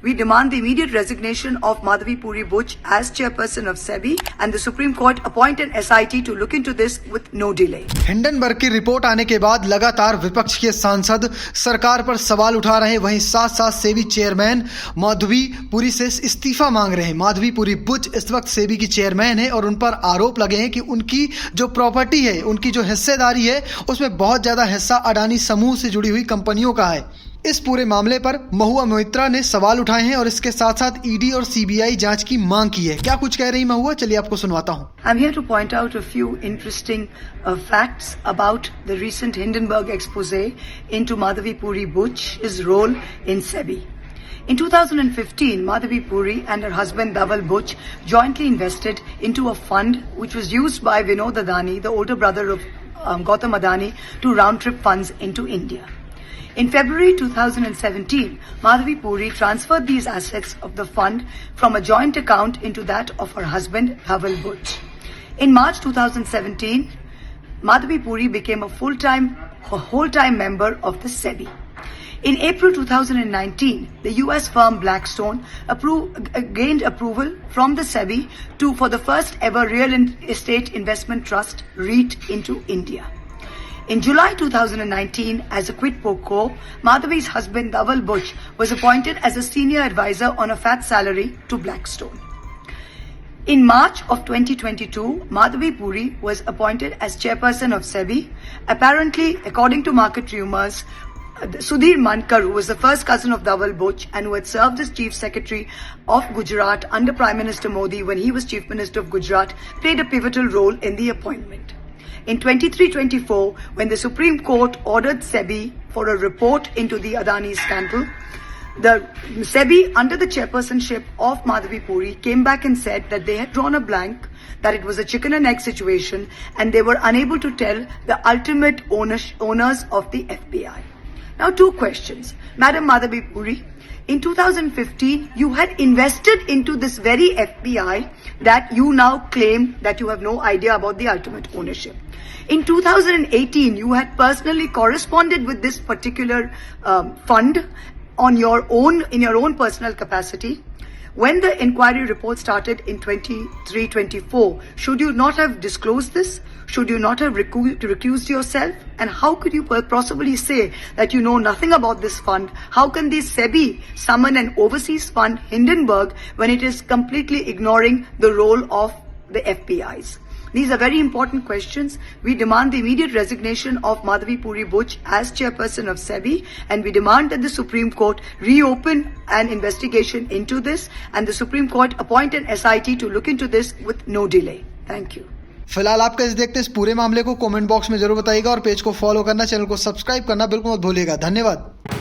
We demand the immediate resignation of Madhavi Puri Butch as chairperson of SEBI and the Supreme Court appoint an SIT to look into this with no delay. Hindenburg की report आने के बाद लगातार विपक्ष के सांसद सरकार पर सवाल उठा रहे हैं, वहीं साथ साथ सेबी चेयरमैन माधवी पुरी से इस्तीफा मांग रहे हैं। माधवी पुरी बुच इस वक्त सेबी की चेयरमैन है और उन पर आरोप लगे हैं कि उनकी जो प्रॉपर्टी है, उनकी जो हिस्सेदारी है, उसमें बहुत ज्यादा हिस्सा अडानी समूह से जुड़ी हुई कंपनियों का है। इस पूरे मामले पर महुआ मोइत्रा ने सवाल उठाए हैं और इसके साथ साथ ईडी और सीबीआई जांच की मांग की है। क्या कुछ कह रही महुआ, चलिए आपको सुनवाता हूं। I'm here to point out a few interesting facts about the recent Hindenburg expose into Madhavi Puri Butch's role in SEBI. In 2015, Madhavi Puri and her husband Dhaval Butch jointly invested into a fund which was used by Vinod Adani, the older brother of Gautam Adani, to round-trip funds into India. In February 2017, Madhavi Puri transferred these assets of the fund from a joint account into that of her husband, Dhaval Butch. In March 2017, Madhavi Puri became a whole-time member of the SEBI. In April 2019, the US firm Blackstone gained approval from the SEBI for the first ever real estate investment trust REIT into India. In July 2019, as a quid pro quo, Madhavi's husband Dhaval Butch was appointed as a senior advisor on a fat salary to Blackstone. In March of 2022, Madhavi Puri was appointed as chairperson of SEBI. Apparently, according to market rumors, Sudhir Mankar, who was the first cousin of Dhaval Butch and who had served as Chief Secretary of Gujarat under Prime Minister Modi when he was Chief Minister of Gujarat, played a pivotal role in the appointment. In 23-24, when the Supreme Court ordered SEBI for a report into the Adani scandal, the SEBI, under the chairpersonship of Madhavi Puri, came back and said that they had drawn a blank, that it was a chicken and egg situation, and they were unable to tell the ultimate owners of the FBI. Now, two questions. Madam Madhavi Puri, in 2015, you had invested into this very FBI that you now claim that you have no idea about the ultimate ownership. In 2018, you had personally corresponded with this particular fund in your own personal capacity. When the inquiry report started in 23-24, should you not have disclosed this? Should you not have recused yourself? And how could you possibly say that you know nothing about this fund? How can the SEBI summon an overseas fund, Hindenburg, when it is completely ignoring the role of the FPIs? These are very important questions. We demand the immediate resignation of Madhavi Puri Butch as chairperson of SEBI, and we demand that the Supreme Court reopen an investigation into this and the Supreme Court appoint an SIT to look into this with no delay. Thank you. फिलहाल आप कैसे देखते हैं इस पूरे मामले को, comment box में जरूर बताइएगा और पेज को फॉलो करना, चैनल को सब्सक्राइब करना बिल्कुल मत भूलिएगा। धन्यवाद।